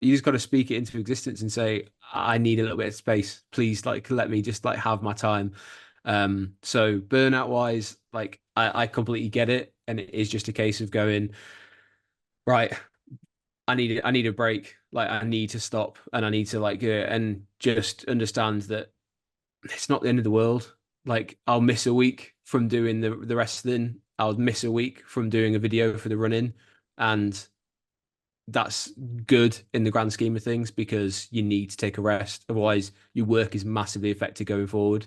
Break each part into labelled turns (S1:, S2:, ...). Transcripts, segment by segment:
S1: you just got to speak it into existence and say, I need a little bit of space. Please, like, let me just like have my time. So burnout wise, like I completely get it. And it is just a case of going, right, I need a break. Like I need to stop and I need to like and just understand that it's not the end of the world. Like I'll miss a week from doing the wrestling. I'll miss a week from doing a video for the running. And that's good in the grand scheme of things because you need to take a rest. Otherwise, your work is massively affected going forward.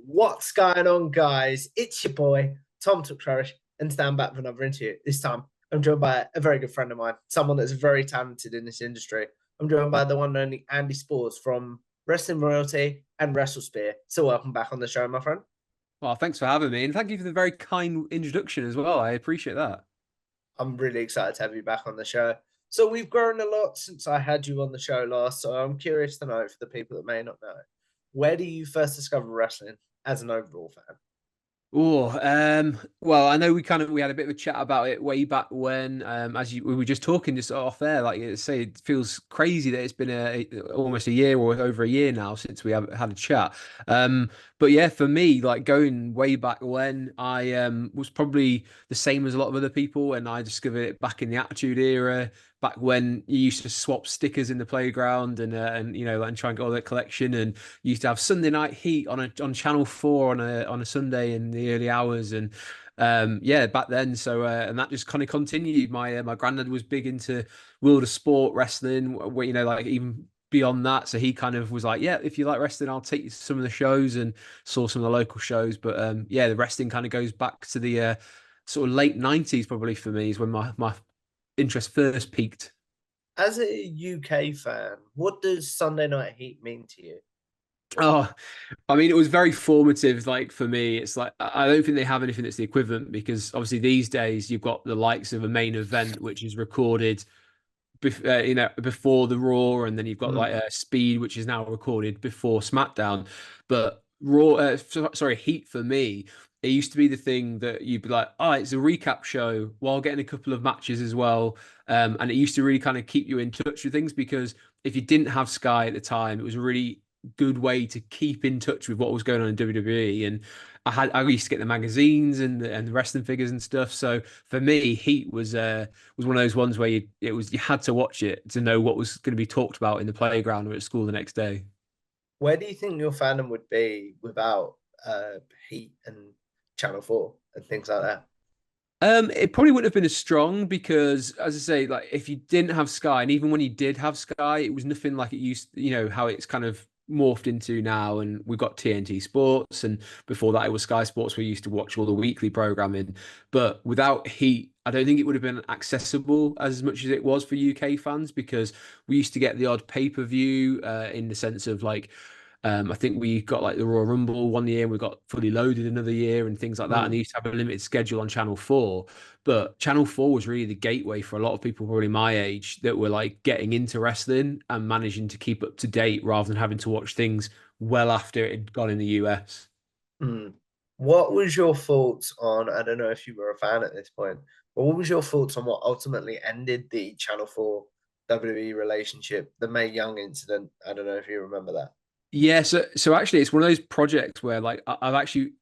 S2: What's going on, guys? It's your boy, Tom Tuckcherish, and stand back for another interview. This time, I'm joined by a very good friend of mine, someone that's very talented in this industry. I'm joined by the one and only Andy Spoors from Wrestling Royalty and WrestleSpear. So, welcome back on the show, my friend.
S1: Well, thanks for having me, and thank you for the very kind introduction as well. I appreciate that.
S2: I'm really excited to have you back on the show. So, we've grown a lot since I had you on the show last. So, I'm curious to know for the people that may not know, where do you first discover wrestling as an overall fan?
S1: Oh, well, I know we had a bit of a chat about it way back when, as we were just talking just off air. Like you say, it feels crazy that it's been almost a year or over a year now since we have had a chat. But yeah, for me, like going way back when, I was probably the same as a lot of other people, and I discovered it back in the Attitude Era, back when you used to swap stickers in the playground and you know and try and get all that collection and used to have Sunday Night Heat on Channel 4 on a Sunday in the early hours and yeah back then so and that just kind of continued. My granddad was big into world of sport wrestling where you know like even beyond that, so he kind of was like, yeah, if you like wrestling I'll take you to some of the shows, and saw some of the local shows. But yeah, the wrestling kind of goes back to the sort of late 90s probably for me is when my interest first peaked.
S2: As a UK fan, what does Sunday Night Heat mean to you?
S1: Oh, I mean, it was very formative. Like for me, it's like I don't think they have anything that's the equivalent because obviously these days you've got the likes of a main event which is recorded, you know, before the Raw, and then you've got like
S2: Mm.
S1: a Speed which is now recorded before SmackDown. But Raw, sorry, Heat for me, it used to be the thing that you'd be like, oh, it's a recap show while getting a couple of matches as well, and it used to really kind of keep you in touch with things because if you didn't have Sky at the time, it was a really good way to keep in touch with what was going on in WWE. And I used to get the magazines and the wrestling figures and stuff. So for me, Heat was one of those ones where you had to watch it to know what was going to be talked about in the playground or at school the next day.
S2: Where do you think your fandom would be without Heat and Channel 4 and things like that?
S1: It probably wouldn't have been as strong because, as I say, like if you didn't have Sky, and even when you did have Sky, it was nothing like it used, you know, how it's kind of morphed into now. And we've got TNT Sports, and before that, it was Sky Sports. We used to watch all the weekly programming, but without Heat, I don't think it would have been accessible as much as it was for UK fans because we used to get the odd pay-per-view in the sense of like I think we got like the Royal Rumble one year and we got fully loaded another year and things like that. And they
S2: Mm.
S1: used to have a limited schedule on Channel 4. But Channel 4 was really the gateway for a lot of people, probably my age, that were like getting into wrestling and managing to keep up to date rather than having to watch things well after it had gone in the US.
S2: Mm. What was your thoughts on? I don't know if you were a fan at this point, but what was your thoughts on what ultimately ended the Channel 4 WWE relationship, the Mae Young incident? I don't know if you remember that.
S1: Yeah, so actually, it's one of those projects where like I've actually,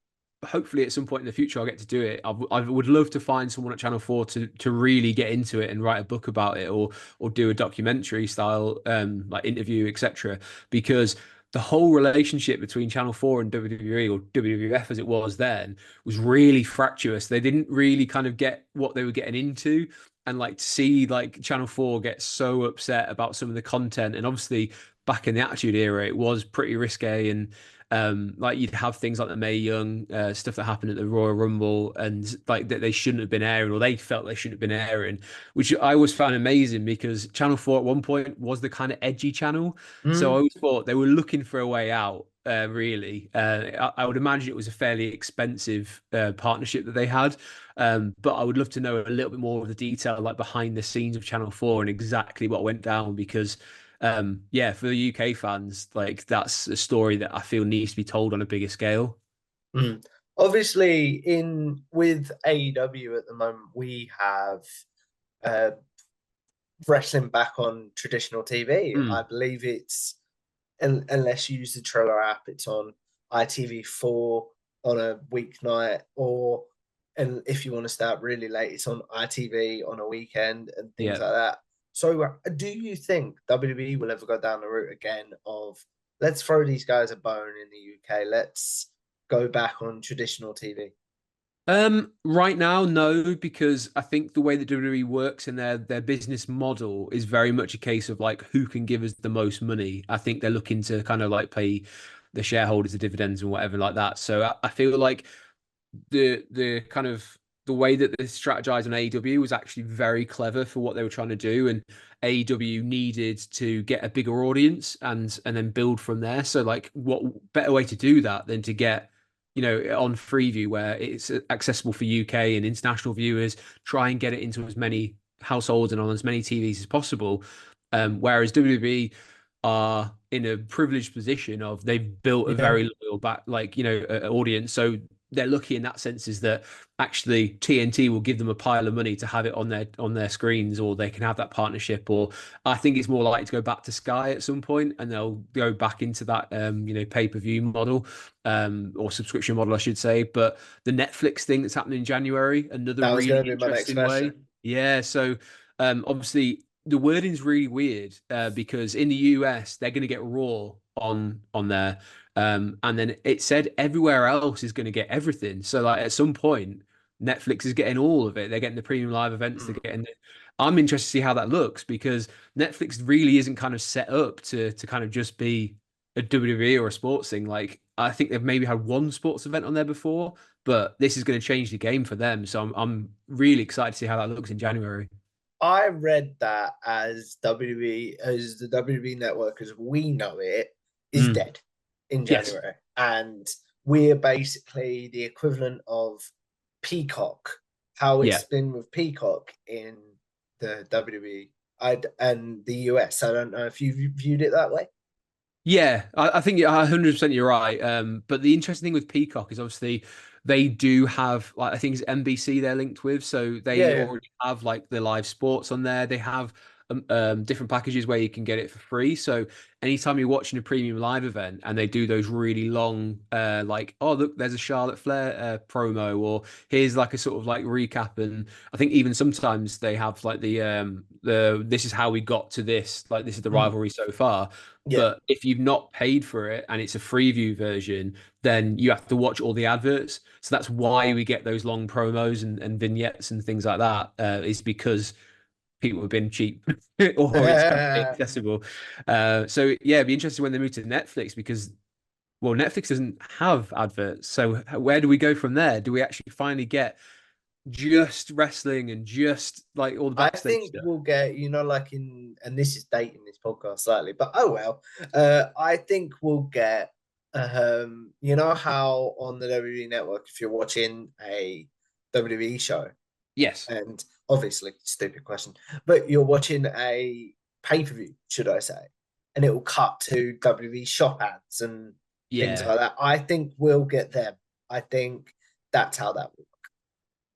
S1: hopefully, at some point in the future, I'll get to do it. I would love to find someone at Channel 4 to really get into it and write a book about it, or do a documentary style like interview, etc. Because the whole relationship between Channel 4 and WWE or WWF as it was then was really fractious. They didn't really kind of get what they were getting into. And like to see like Channel 4 get so upset about some of the content, and obviously back in the Attitude Era, it was pretty risque. And like you'd have things like the Mae Young stuff that happened at the Royal Rumble, and like that they shouldn't have been airing, or they felt they shouldn't have been airing, which I always found amazing because Channel 4 at one point was the kind of edgy channel. So I
S2: Mm.
S1: always thought they were looking for a way out. really. I would imagine it was a fairly expensive partnership that they had. But I would love to know a little bit more of the detail, like behind the scenes of Channel 4 and exactly what went down, because yeah, for the UK fans, like that's a story that I feel needs to be told on a bigger scale.
S2: Mm. Obviously, in with AEW at the moment, we have uh, wrestling back on traditional TV. I
S1: Mm,
S2: believe it's unless you use the Triller app, it's on ITV4 on a weeknight, or and if you want to start really late, it's on ITV on a weekend and things
S1: yeah.
S2: like that. So, do you think WWE will ever go down the route again of let's throw these guys a bone in the UK? Let's go back on traditional TV.
S1: Right now, no, because I think the way that WWE works in their business model is very much a case of like who can give us the most money. I think they're looking to kind of like pay the shareholders the dividends and whatever like that. So I feel like the kind of the way that they strategized on AEW was actually very clever for what they were trying to do, and AEW needed to get a bigger audience and then build from there. So like, what better way to do that than to get on Freeview where it's accessible for UK and international viewers, try and get it into as many households and on as many TVs as possible. Whereas WWE are in a privileged position of they've built a
S2: Yeah,
S1: very loyal back like audience, so they're lucky in that sense is that actually TNT will give them a pile of money to have it on their screens, or they can have that partnership. Or I think it's more likely to go back to Sky at some point, and they'll go back into that pay-per-view model, or subscription model, I should say. But the Netflix thing that's happening in January, another
S2: that was
S1: really
S2: going to be my next
S1: interesting way.
S2: question.
S1: Yeah, so obviously the wording's really weird because in the US they're going to get Raw on there, and then it said everywhere else is going to get everything. So like at some point, Netflix is getting all of it. They're getting the premium live events. They're
S2: Mm.
S1: getting. I'm interested to see how that looks because Netflix really isn't kind of set up to kind of just be a WWE or a sports thing. Like I think they've maybe had one sports event on there before, but this is going to change the game for them. So I'm really excited to see how that looks in January.
S2: I read that as WWE, as the WWE network as we know it, is
S1: Mm.
S2: dead in
S1: Yes.
S2: January. And we're basically the equivalent of Peacock, how
S1: Yeah.
S2: it's been with Peacock in the WWE and the US. I don't know if you viewed it that way.
S1: Yeah, I think 100% you're right. But the interesting thing with Peacock is obviously they do have like I think it's NBC they're linked with, so
S2: Yeah,
S1: they
S2: yeah.
S1: already have like the live sports on there. They have different packages where you can get it for free. So anytime you're watching a premium live event and they do those really long, like oh look, there's a Charlotte Flair promo, or here's like a sort of like recap, and I think even sometimes they have like the this is how we got to this, like this is the
S2: Mm,
S1: rivalry so far.
S2: yeah.
S1: But if you've not paid for it and it's a freeview version, then you have to watch all the adverts. So that's why we get those long promos and vignettes and things like that. Is because people have been cheap or it's kind of accessible. So yeah, it'd be interesting when they move to Netflix because well, Netflix doesn't have adverts. So where do we go from there? Do we actually finally get just wrestling and just like all the
S2: I
S1: backstage
S2: think
S1: stuff?
S2: we'll get, like and this is dating this podcast slightly, but oh well. I think we'll get, how on the WWE network, if you're watching a WWE show,
S1: Yes.
S2: and obviously, stupid question, but you're watching a pay per view, should I say, and it will cut to WWE shop ads and things
S1: Yeah.
S2: like that. I think we'll get them. I think that's how that will.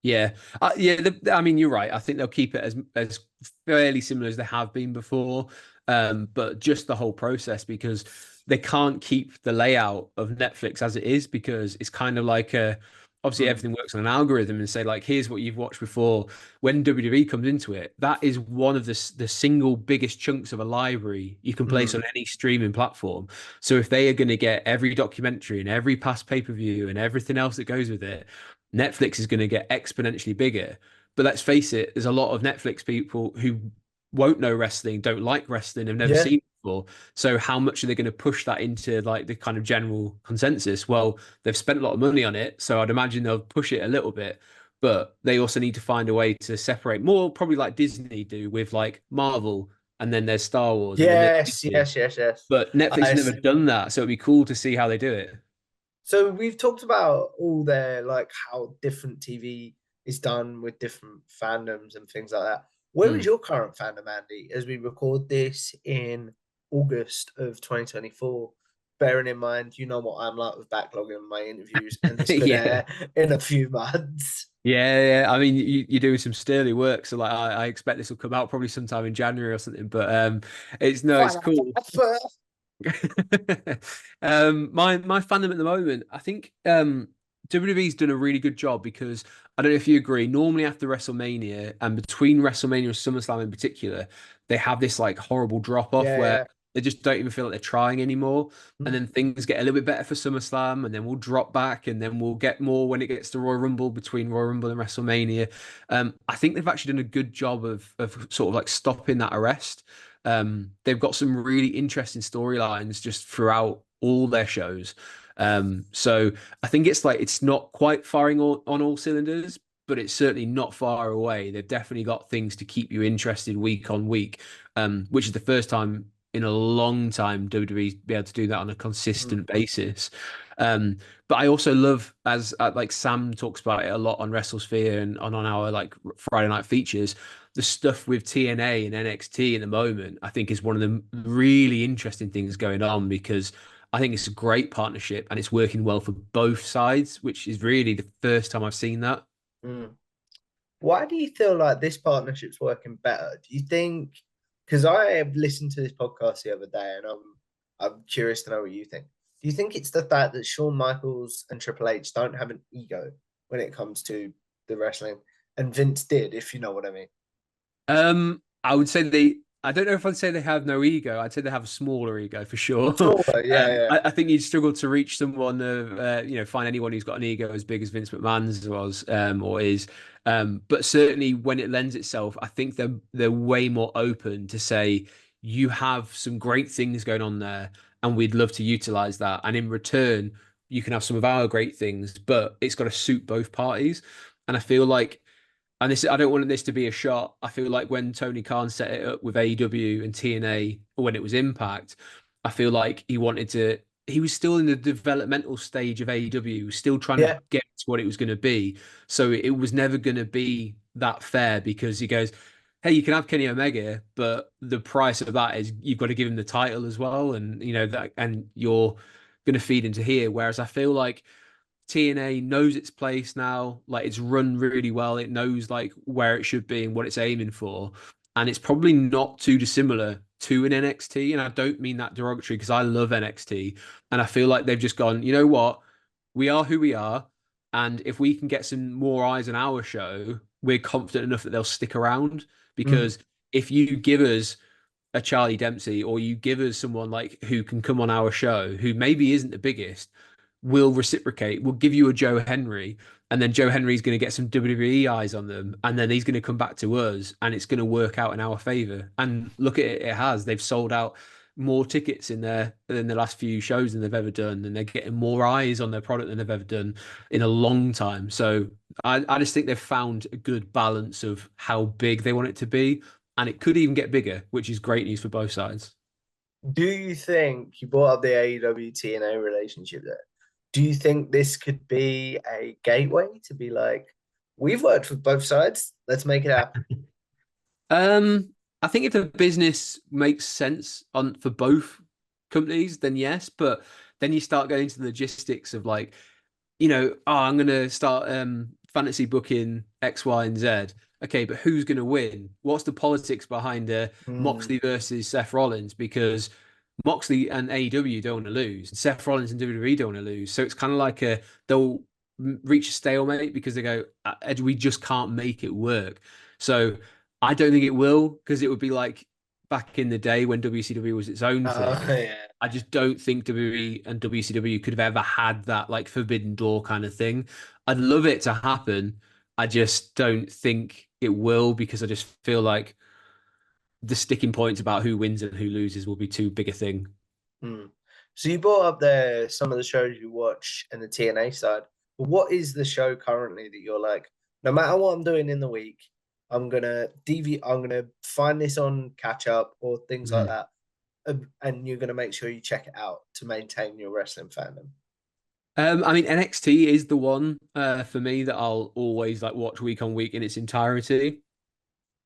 S1: Yeah, yeah. I mean, you're right. I think they'll keep it as fairly similar as they have been before, but just the whole process because they can't keep the layout of Netflix as it is because it's kind of like a obviously
S2: Mm,
S1: everything works on an algorithm and say like here's what you've watched before. When WWE comes into it, that is one of the single biggest chunks of a library you can place
S2: mm.
S1: on any streaming platform. So if they are going to get every documentary and every past pay-per-view and everything else that goes with it, Netflix is going to get exponentially bigger. But let's face it, there's a lot of Netflix people who won't know wrestling, don't like wrestling, have never
S2: Yeah.
S1: seen it before. So how much are they going to push that into like the kind of general consensus? Well, they've spent a lot of money on it, so I'd imagine they'll push it a little bit. But they also need to find a way to separate more, probably like Disney do with like Marvel. and then there's Star Wars, and then there's
S2: Yes,
S1: Disney.
S2: yes, yes, yes.
S1: But Netflix has
S2: I
S1: never
S2: see.
S1: done that, so it'd be cool to see how they do it.
S2: So we've talked about all their like how different TV is done with different fandoms and things like that. Where is
S1: Mm.
S2: your current fandom, Andy, as we record this in August of 2024? Bearing in mind, you know what I'm like with backlogging my interviews, and it's gonna
S1: Yeah.
S2: air in a few months.
S1: Yeah. I mean, you're doing some sterling work, so like I expect this will come out probably sometime in January or something. But it's no, it's
S2: Fine,
S1: cool.
S2: first.
S1: My fandom at the moment, I think WWE's done a really good job because I don't know if you agree. Normally after WrestleMania and between WrestleMania and SummerSlam in particular, they have this like horrible drop off
S2: Yeah,
S1: where
S2: yeah.
S1: they just don't even feel like they're trying anymore. And
S2: Mm,
S1: then things get a little bit better for SummerSlam, and then we'll drop back, and then we'll get more when it gets to Royal Rumble between Royal Rumble and WrestleMania. I think they've actually done a good job of sort of like stopping that arrest. They've got some really interesting storylines just throughout all their shows. So I think it's like it's not quite firing on all cylinders, but it's certainly not far away. They've definitely got things to keep you interested week on week, which is the first time in a long time WWE's be able to do that on a
S2: mm,
S1: consistent basis. But I also love, as like Sam talks about it a lot on WrestleSphere and on our like Friday night features, the stuff with TNA and NXT in the moment, I think is one of the really interesting things going on because I think it's a great partnership and it's working well for both sides, which is really the first time I've seen that.
S2: mm. Why do you feel like this partnership's working better? Do you think? Because I have listened to this podcast the other day, and I'm curious to know what you think. Do you think it's the fact that Shawn Michaels and Triple H don't have an ego when it comes to the wrestling, and Vince did, if you know what I mean?
S1: I would say they. I don't know if I'd say they have no ego. I'd say they have a smaller ego for sure.
S2: Smaller, yeah, yeah,
S1: I think you'd struggle to reach someone, find anyone who's got an ego as big as Vince McMahon's was or is. But certainly when it lends itself, I think they're way more open to say you have some great things going on there, and we'd love to utilize that. And in return, you can have some of our great things, but it's got to suit both parties. And I feel like and this I don't want this to be a shot. I feel like when Tony Khan set it up with AEW and TNA when it was Impact, I feel like he was still in the developmental stage of AEW. He was still trying to
S2: yeah,
S1: get to what it was going to be. So it was never going to be that fair because he goes, "Hey, you can have Kenny Omega, but the price of that is you've got to give him the title as well, and you know that, and you're going to feed into here." Whereas I feel like TNA knows its place now. Like it's run really well. It knows like where it should be and what it's aiming for. And it's probably not too dissimilar to an NXT. And I don't mean that derogatory because I love NXT. And I feel like they've just gone, you know what? We are who we are. And if we can get some more eyes on our show, we're confident enough that they'll stick around.
S2: mm,
S1: Because if you give us a Charlie Dempsey or you give us someone like who can come on our show who maybe isn't the biggest, we'll reciprocate. We'll give you a Joe Henry, and then Joe Henry's going to get some WWE eyes on them, and then he's going to come back to us, and it's going to work out in our favor. And look at it, it has. They've sold out more tickets in the last few shows than they've ever done, and they're getting more eyes on their product than they've ever done in a long time. So I just think they've found a good balance of how big they want it to be, and it could even get bigger, which is great news for both sides.
S2: do you think you brought up the AEW TNA relationship there? Do you think this could be a gateway to be like, we've worked with both sides, let's make it happen?
S1: I think if the business makes sense on for both companies, then yes. But then you start going into the logistics of like, I'm gonna start fantasy booking X, Y, and Z. Okay, but who's gonna win? What's the politics behind
S2: Mm,
S1: Moxley versus Seth Rollins? Because Moxley and AEW don't want to lose, and Seth Rollins and WWE don't want to lose. So it's kind of like they'll reach a stalemate because they go, we just can't make it work. So I don't think it will because it would be like back in the day when WCW was its own thing.
S2: yeah.
S1: I just don't think WWE and WCW could have ever had that like forbidden door kind of thing. I'd love it to happen. I just don't think it will because I just feel like the sticking points about who wins and who loses will be too big a thing.
S2: Mm. So you brought up there some of the shows you watch and the TNA side. But what is the show currently that you're like, no matter what I'm doing in the week, I'm gonna find this on catch up or things like
S1: Mm.
S2: that, and you're gonna make sure you check it out to maintain your wrestling fandom.
S1: I mean, NXT is the one for me that I'll always like watch week on week in its entirety.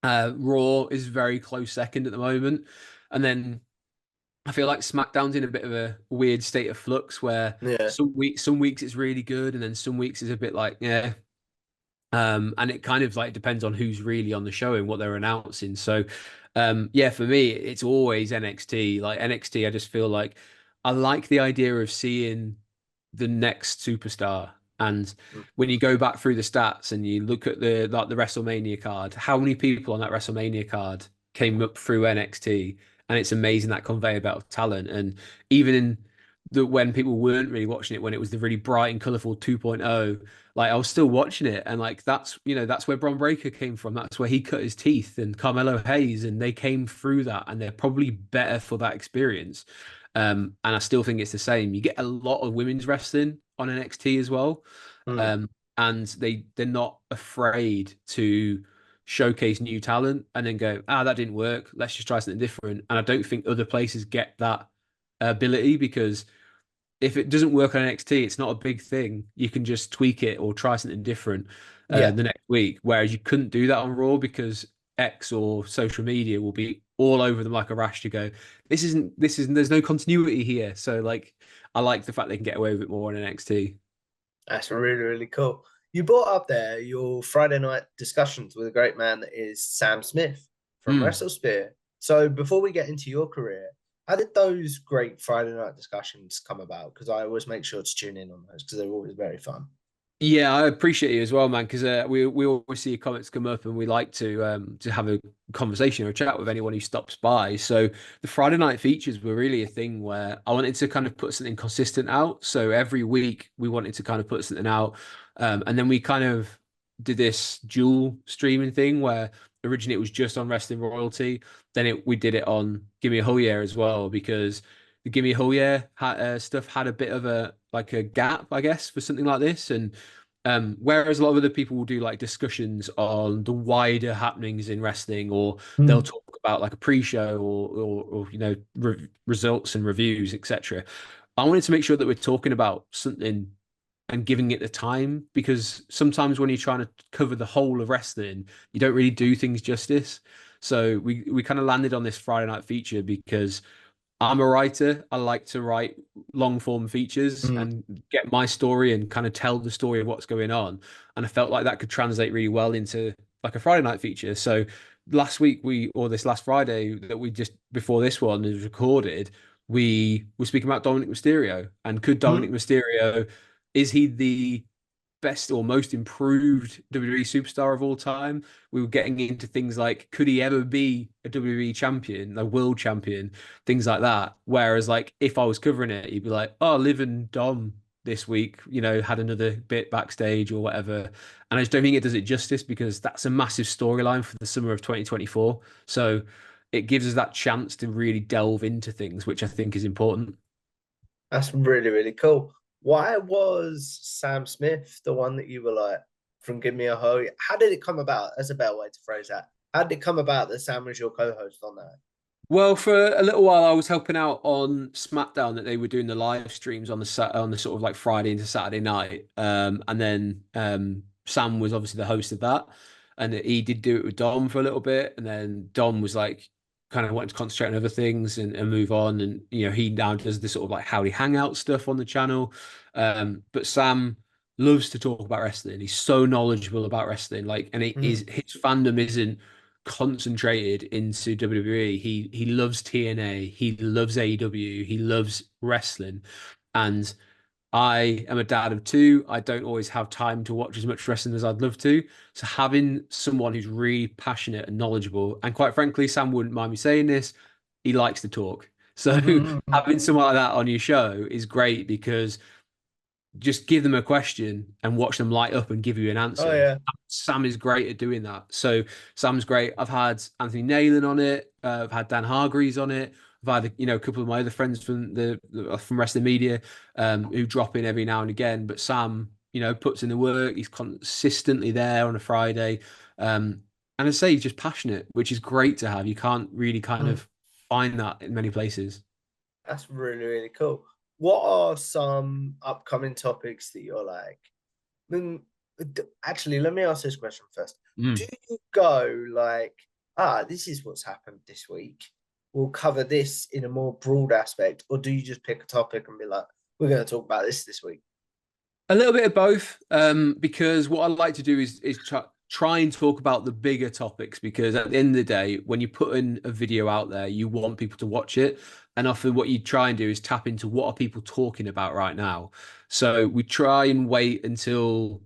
S1: Raw is very close second at the moment, and then I feel like SmackDown's in a bit of a weird state of flux where
S2: Yeah.
S1: some weeks it's really good, and then some weeks it's a bit like yeah. And it kind of like depends on who's really on the show and what they're announcing. So, yeah, for me, it's always NXT. Like NXT, I just feel like I like the idea of seeing the next superstar. And
S2: Mm.
S1: when you go back through the stats and you look at the WrestleMania card, how many people on that WrestleMania card came up through NXT? And it's amazing that conveyor belt of talent. And even in the when people weren't really watching it, when it was the really bright and colorful 2.0, like I was still watching it, and like that's where Bron Breakker came from. That's where he cut his teeth, and Carmelo Hayes, and they came through that, and they're probably better for that experience. And I still think it's the same. You get a lot of women's wrestling on NXT as well,
S2: Mm.
S1: um, and they're not afraid to showcase new talent and then go, that didn't work. Let's just try something different. And I don't think other places get that ability because if it doesn't work on NXT, it's not a big thing. You can just tweak it or try something different
S2: Yeah.
S1: the next week. Whereas you couldn't do that on Raw because X or social media will be all over them like a rash to go, there's no continuity here. So like, I like the fact they can get away with it more on NXT.
S2: That's really, really cool. You brought up there your Friday night discussions with a great man that is Sam Smith from
S1: Mm.
S2: WrestleSpear. So before we get into your career, how did those great Friday night discussions come about? Because I always make sure to tune in on those because they're always very fun.
S1: Yeah, I appreciate you as well, man, because we always see your comments come up, and we like to have a conversation or a chat with anyone who stops by. So the Friday night features were really a thing where I wanted to kind of put something consistent out. So every week we wanted to kind of put something out, and then we kind of did this dual streaming thing where originally it was just on Wrestling Royalty, then we did it on Gimme a Whole Year as well because the Gimme a Whole Year stuff had a bit of a like a gap, I guess, for something like this, and whereas a lot of other people will do like discussions on the wider happenings in wrestling, or they'll
S2: Mm.
S1: talk about like a pre-show or results and reviews, etc. I wanted to make sure that we're talking about something and giving it the time because sometimes when you're trying to cover the whole of wrestling, you don't really do things justice. So we kind of landed on this Friday night feature because I'm a writer. I like to write long form features
S2: Mm.
S1: and get my story and kind of tell the story of what's going on. And I felt like that could translate really well into like a Friday night feature. So last week or this last Friday that we just before this one is recorded, we were speaking about Dominic Mysterio. And could Dominic
S2: Mm.
S1: Mysterio, is he the best or most improved WWE superstar of all time? We were getting into things like, could he ever be a WWE champion, a world champion, things like that. Whereas, like, if I was covering it, you'd be like, oh, Liv and Dom this week, had another bit backstage or whatever. And I just don't think it does it justice because that's a massive storyline for the summer of 2024. So it gives us that chance to really delve into things, which I think is important.
S2: That's really, really cool. Why was Sam Smith the one that you were like from Give Me a Ho? How did it come about? That's a better way to phrase that. How did it come about that Sam was your co-host on that?
S1: Well, for a little while, I was helping out on SmackDown that they were doing the live streams on on the sort of like Friday into Saturday night, and then Sam was obviously the host of that, and he did do it with Dom for a little bit, and then Dom was like kind of wanting to concentrate on other things and move on, and he now does this sort of like Howdy Hangout stuff on the channel, but Sam loves to talk about wrestling. He's so knowledgeable about wrestling, like, and
S2: Mm.
S1: his fandom isn't concentrated into WWE. He loves TNA, he loves AEW, he loves wrestling. And I am a dad of two. I don't always have time to watch as much wrestling as I'd love to. So having someone who's really passionate and knowledgeable, and quite frankly, Sam wouldn't mind me saying this, he likes to talk. So
S2: Mm-hmm.
S1: having someone like that on your show is great because just give them a question and watch them light up and give you an
S2: Oh
S1: answer.
S2: yeah.
S1: Sam is great at doing that. So Sam's great. I've had Anthony Nalen on it. I've had Dan Hargreaves on it. I've had a couple of my other friends from from Wrestling Media who drop in every now and again. But Sam, puts in the work. He's consistently there on a Friday. Um, And I say he's just passionate, which is great to have. You can't really kind
S2: Mm.
S1: of find that in many places.
S2: That's really, really cool. What are some upcoming topics that you're like? Then actually, let me ask this question first. Do
S1: Mm.
S2: you go like, this is what's happened this week. We'll cover this in a more broad aspect, or do you just pick a topic and be like, we're going to talk about this week?
S1: A little bit of both, because what I like to do is try and talk about the bigger topics. Because at the end of the day, when you put in a video out there, you want people to watch it, and often what you try and do is tap into what are people talking about right now. So we try and wait until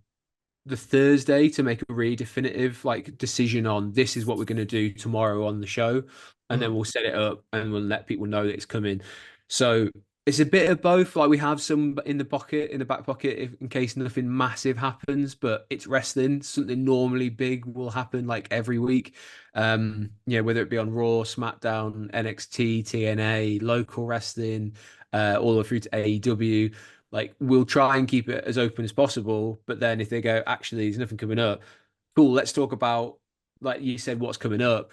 S1: the Thursday to make a really definitive like decision on this is what we're going to do tomorrow on the show, and then
S2: Mm.
S1: we'll set it up and we'll let people know that it's coming. So it's a bit of both. Like we have some in the pocket, in the back pocket, if, in case nothing massive happens. But it's wrestling. Something normally big will happen like every week. Whether it be on Raw, SmackDown, NXT, TNA, local wrestling, all the way through to AEW. Like we'll try and keep it as open as possible, but then if they go, actually, there's nothing coming up, cool, let's talk about, like you said, what's coming up.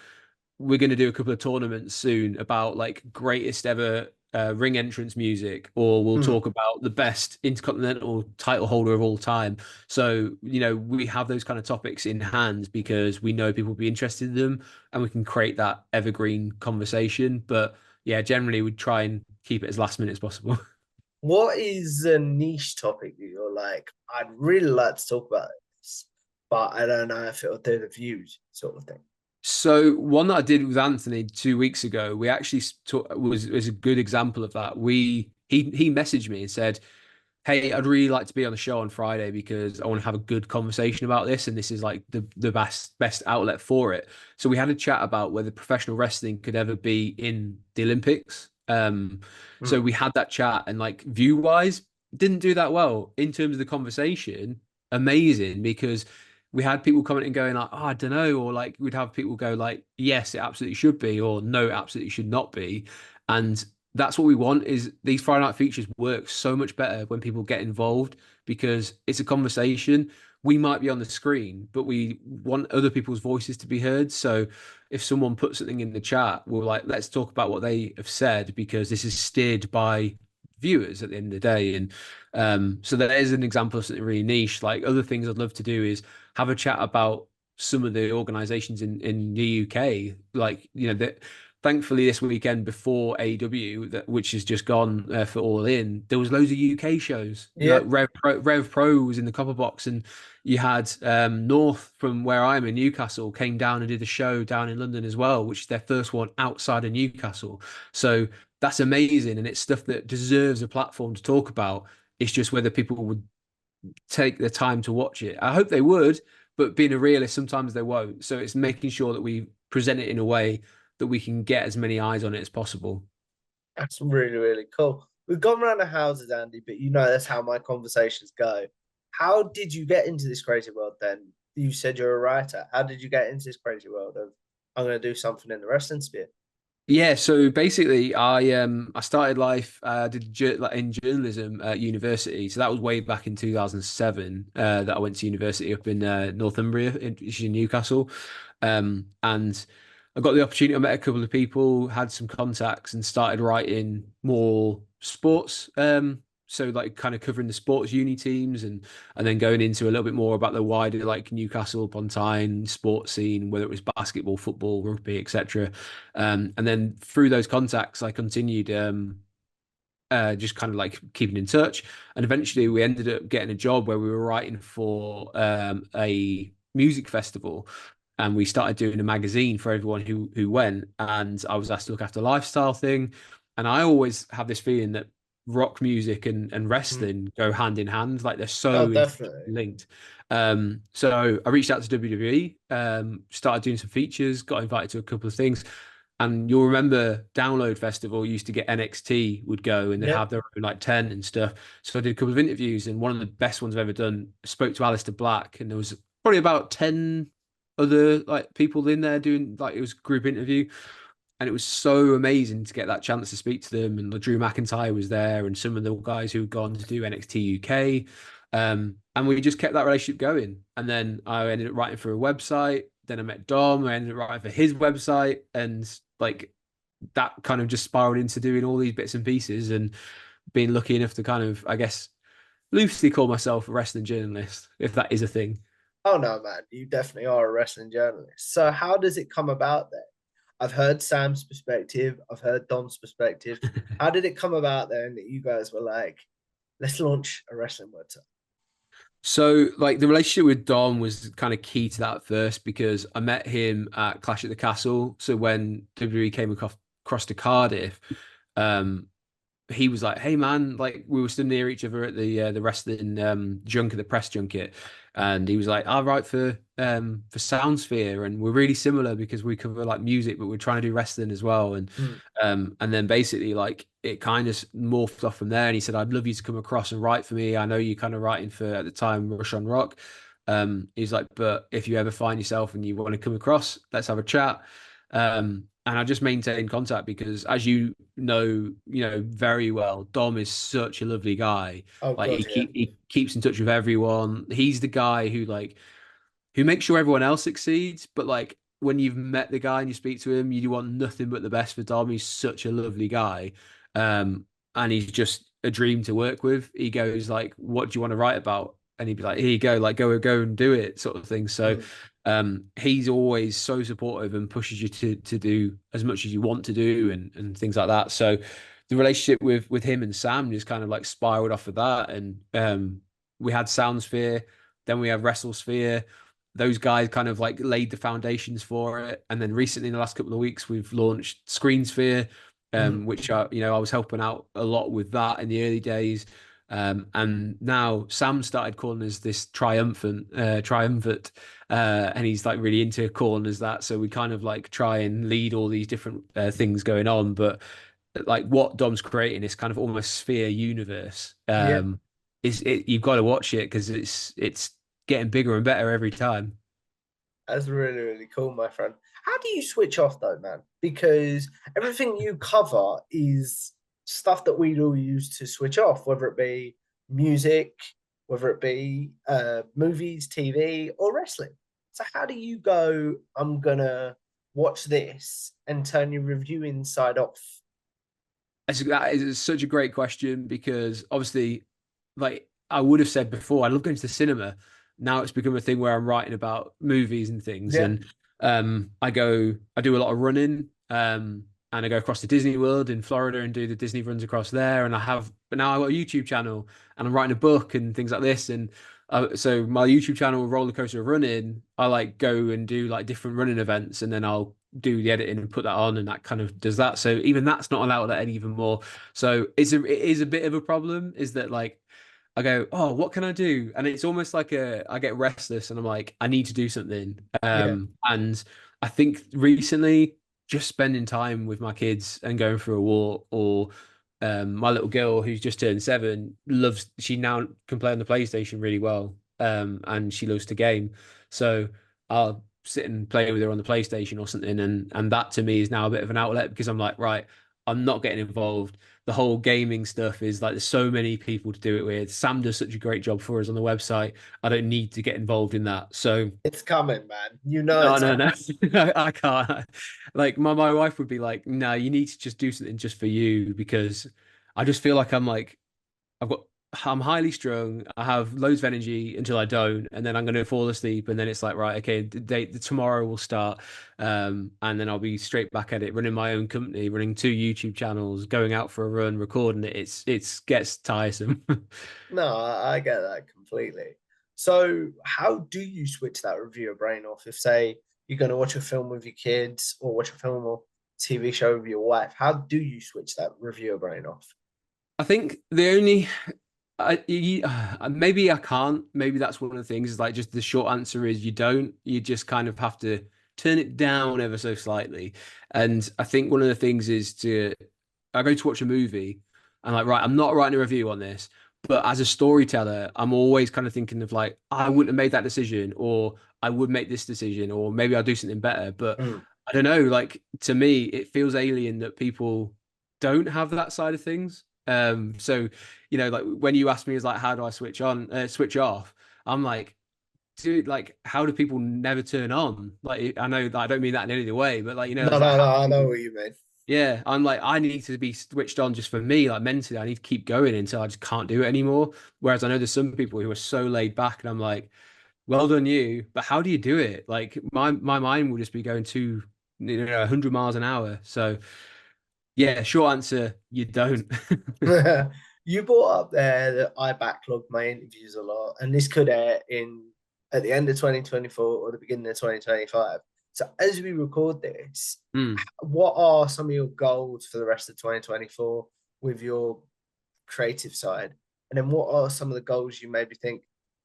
S1: We're going to do a couple of tournaments soon about like greatest ever ring entrance music, or we'll
S2: Mm.
S1: talk about the best intercontinental title holder of all time. So, we have those kind of topics in hand because we know people will be interested in them and we can create that evergreen conversation. But yeah, generally we try and keep it as last minute as possible.
S2: What is a niche topic that you're like, I'd really like to talk about this, but I don't know if it'll do the views sort of thing?
S1: So one that I did with Anthony 2 weeks ago, we actually was a good example of that. He messaged me and said, "Hey, I'd really like to be on the show on Friday because I want to have a good conversation about this, and this is like the best outlet for it." So we had a chat about whether professional wrestling could ever be in the Olympics. So
S2: Mm.
S1: we had that chat, and like view wise, didn't do that well in terms of the conversation. Amazing because we had people commenting going like, "Oh, I don't know," or like we'd have people go like, "Yes, it absolutely should be," or "No, it absolutely should not be," and that's what we want is these Friday night features work so much better when people get involved because it's a conversation. We might be on the screen, but we want other people's voices to be heard. So if someone puts something in the chat, we're like, let's talk about what they have said because this is steered by viewers at the end of the day. And so there is an example of something really niche. Like other things I'd love to do is have a chat about some of the organizations in the UK, like that thankfully this weekend before AEW, which has just gone for All In, there was loads of UK shows. Like
S2: Yeah.
S1: Rev Pro was in the Copper Box, and you had North from where I'm in Newcastle came down and did a show down in London as well, which is their first one outside of Newcastle. So that's amazing, and it's stuff that deserves a platform to talk about. It's just whether people would take the time to watch it. I hope they would, but being a realist, sometimes they won't. So it's making sure that we present it in a way that we can get as many eyes on it as possible.
S2: That's really, really cool. We've gone around the houses, Andy, but you know that's how my conversations go. How did you get into this crazy world then? You said you're a writer. How did you get into this crazy world of I'm going to do something in the wrestling sphere?
S1: Yeah, so basically, I started life like in journalism at university. So that was way back in 2007 that I went to university up in Northumbria, which is in Newcastle, and I got the opportunity. I met a couple of people, had some contacts, and started writing more sports. So like kind of covering the sports uni teams and then going into a little bit more about the wider like Newcastle upon Tyne sports scene, whether it was basketball, football, rugby, etc. And then through those contacts, I continued just kind of like keeping in touch. And eventually we ended up getting a job where we were writing for a music festival. And we started doing a magazine for everyone who went. And I was asked to look after the lifestyle thing. And I always have this feeling that rock music and
S2: Mm.
S1: wrestling go hand in hand, like they're
S2: Oh,
S1: so
S2: definitely.
S1: linked. So I reached out to WWE, started doing some features, got invited to a couple of things. And you'll remember Download Festival used to get NXT would go and they'd
S2: Yeah.
S1: have their own like tent and stuff. So I did a couple of interviews and one of the best ones I've ever done, spoke to Alistair Black and there was probably about 10 other like people in there doing like it was a group interview. And it was so amazing to get that chance to speak to them. And Drew McIntyre was there and some of the guys who had gone to do NXT UK. And we just kept that relationship going. And then I ended up writing for a website. Then I met Dom. I ended up writing for his website, and like that kind of just spiraled into doing all these bits and pieces, and being lucky enough to kind of, I guess, loosely call myself a wrestling journalist, if that is a thing.
S2: Oh no, man, you definitely are a wrestling journalist. So how does it come about then? I've heard Sam's perspective, I've heard Dom's perspective. How did it come about then that you guys were like, let's launch a wrestling website?
S1: So, like, the relationship with Dom was kind of key to that at first because I met him at Clash at the Castle. So when WWE came across to Cardiff, um, he was like, "Hey man," like we were stood near each other at the wrestling junket, the press junket, and he was like, "I'll write for Soundsphere, and we're really similar because we cover like music, but we're trying to do wrestling as well."
S2: Mm,
S1: And then basically like it kind of morphed off from there. And he said, "I'd love you to come across and write for me. I know you're kind of writing for at the time Rush on Rock." He's like, "But if you ever find yourself and you want to come across, let's have a chat." And I just maintain contact because, as you know very well, Dom is such a lovely guy.
S2: oh
S1: Like
S2: god, yeah.
S1: he keeps in touch with everyone. He's the guy who makes sure everyone else succeeds. But like when you've met the guy and you speak to him, you want nothing but the best for Dom. He's such a lovely guy, um, and he's just a dream to work with. He goes like, "What do you want to write about?" And he'd be like, "Here you go, like go and do it," sort of thing. So
S2: Mm,
S1: he's always so supportive and pushes you to do as much as you want to do and things like that. So the relationship with him and Sam just kind of like spiraled off of that. And we had Soundsphere, then we have WrestleSphere. Those guys kind of like laid the foundations for it. And then recently, in the last couple of weeks, we've launched ScreenSphere,
S2: mm.
S1: which I was helping out a lot with that in the early days. And now Sam started calling us this triumvirate, and he's like really into calling us that. So we kind of like try and lead all these different things going on. But like what Dom's creating, this kind of almost sphere universe,
S2: Yeah,
S1: you've got to watch it because it's getting bigger and better every time.
S2: that's really, really cool, my friend. How do you switch off though, man? Because everything you cover is stuff that we'd all use to switch off, whether it be music, whether it be movies, TV, or wrestling. So how do you go, I'm gonna watch this and turn your reviewing side off?
S1: That is such a great question because obviously, like I would have said before, I love going to the cinema. Now it's become a thing where I'm writing about movies and things,
S2: Yeah.
S1: and I do a lot of running, and I go across to Disney World in Florida and do the Disney runs across there. And but now I've got a YouTube channel and I'm writing a book and things like this. And so my YouTube channel, Roller Coaster of Running, I like go and do like different running events, and then I'll do the editing and put that on, and that kind of does that. So even that's not allowed at any even more. So it is a bit of a problem. Is that like I go, oh, what can I do? And it's almost like I get restless, and I'm like, I need to do something.
S2: Yeah.
S1: And I think recently, just spending time with my kids and going for a walk, or my little girl who's just turned 7 she now can play on the PlayStation really well, and she loves to game. So I'll sit and play with her on the PlayStation or something, and that to me is now a bit of an outlet because I'm like, right, I'm not getting involved. The whole gaming stuff is like there's so many people to do it with. Sam does such a great job for us on the website. I don't need to get involved in that. So
S2: It's coming, man. You know
S1: no,
S2: it's
S1: no, no,
S2: coming.
S1: I can't. Like my wife would be like, no, you need to just do something just for you because I just feel like I've got I'm highly strung. I have loads of energy until I don't, and then I'm going to fall asleep, and then it's like, right, okay, tomorrow will start, and then I'll be straight back at it, running my own company, running 2 YouTube channels, going out for a run, recording it. It's gets tiresome.
S2: No, I get that completely. So, how do you switch that reviewer brain off? If, say, you're going to watch a film with your kids or watch a film or TV show with your wife, how do you switch that reviewer brain off?
S1: I think the only maybe I can't. Maybe that's one of the things. Is like just the short answer is you don't. You just kind of have to turn it down ever so slightly. And I think one of the things is I go to watch a movie and like, right, I'm not writing a review on this, but as a storyteller, I'm always kind of thinking of like, I wouldn't have made that decision, or I would make this decision, or maybe I'll do something better. But
S2: Mm.
S1: I don't know, like to me, it feels alien that people don't have that side of things. So like when you ask me is like, how do I switch on, switch off? I'm like, dude, like, how do people never turn on? Like, I know that I don't mean that in any way, but like,
S2: No,
S1: it's like
S2: no,
S1: how
S2: no. I know
S1: people,
S2: what you mean.
S1: yeah, I'm like, I need to be switched on just for me, like mentally. I need to keep going until I just can't do it anymore. Whereas I know there's some people who are so laid back, and I'm like, well done you, but how do you do it? Like my mind will just be going to 100 miles an hour. So yeah, short answer, you don't.
S2: You brought up there that I backlog my interviews a lot, and this could air in at the end of 2024 or the beginning of 2025. So as we record this,
S1: Hmm.
S2: what are some of your goals for the rest of 2024 with your creative side? And then what are some of the goals you maybe think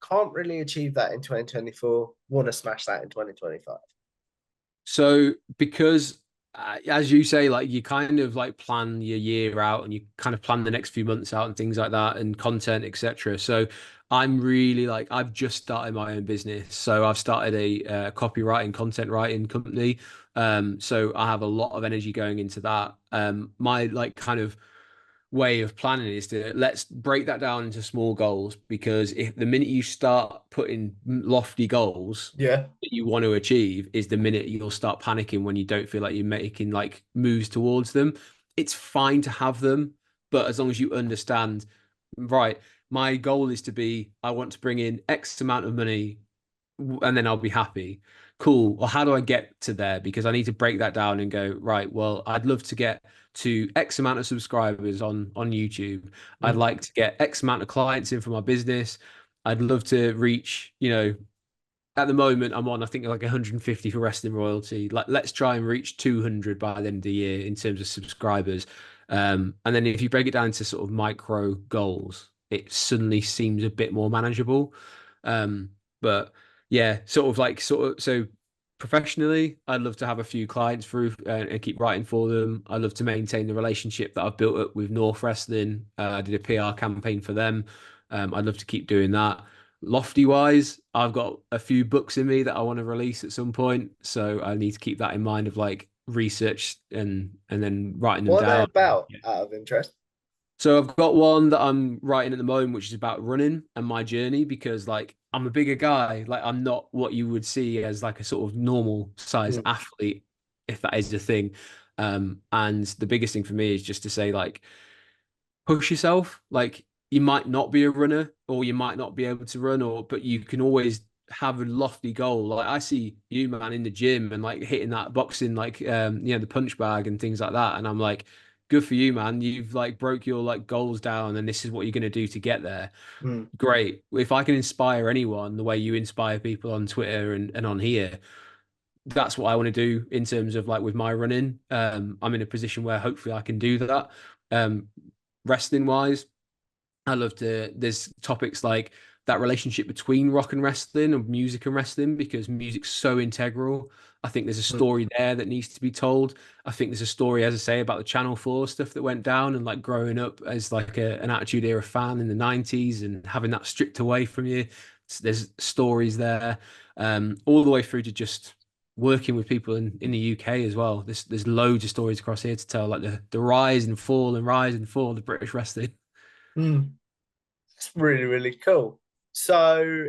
S2: can't really achieve that in 2024, want to smash that in 2025?
S1: So because as you say, like you kind of like plan your year out and you kind of plan the next few months out and things like that and content, etc. So I'm really like I've just started my own business. So I've started a copywriting, content writing company. So I have a lot of energy going into that. My like kind of way of planning is to let's break that down into small goals, because if the minute you start putting lofty goals
S2: Yeah.
S1: that you want to achieve is the minute you'll start panicking when you don't feel like you're making like moves towards them. It's fine to have them, but as long as you understand, right, my goal is to be, I want to bring in X amount of money and then I'll be happy. Cool. Well, how do I get to there? Because I need to break that down and go, right, well, I'd love to get to X amount of subscribers on YouTube. I'd
S2: Mm.
S1: like to get X amount of clients in for my business. I'd love to reach, at the moment I'm on, I think like 150 for wrestling royalty. Like let's try and reach 200 by the end of the year in terms of subscribers. And then if you break it down to sort of micro goals, it suddenly seems a bit more manageable. But yeah, so professionally, I'd love to have a few clients through and keep writing for them. I love to maintain the relationship that I've built up with North Wrestling. I did a PR campaign for them. I'd love to keep doing that. Lofty wise, I've got a few books in me that I want to release at some point, so I need to keep that in mind of like research and then writing them
S2: What are they
S1: down.
S2: about,
S1: Yeah.
S2: out of interest?
S1: So I've got one that I'm writing at the moment, which is about running and my journey, because like I'm a bigger guy, like I'm not what you would see as like a sort of normal size
S2: Mm.
S1: athlete, if that is a thing. And the biggest thing for me is just to say like push yourself. Like you might not be a runner or you might not be able to run, or but you can always have a lofty goal. Like I see you, man, in the gym and like hitting that boxing, like the punch bag and things like that. And I'm like, good for you, man. You've like broke your like goals down and this is what you're gonna do to get there.
S2: Mm.
S1: Great. If I can inspire anyone the way you inspire people on Twitter and on here, that's what I want to do in terms of like with my running. I'm in a position where hopefully I can do that. Um, Wrestling wise, I love to, there's topics like that relationship between rock and wrestling and music and wrestling, because music's so integral. I think there's a
S2: Mm.
S1: story there that needs to be told. I think there's a story, as I say, about the Channel 4 stuff that went down and like growing up as like an Attitude Era fan in the 90s and having that stripped away from you. There's stories there, all the way through to just working with people in the UK as well. There's loads of stories across here to tell, like the rise and fall of British wrestling.
S2: Mm. It's really, really cool. So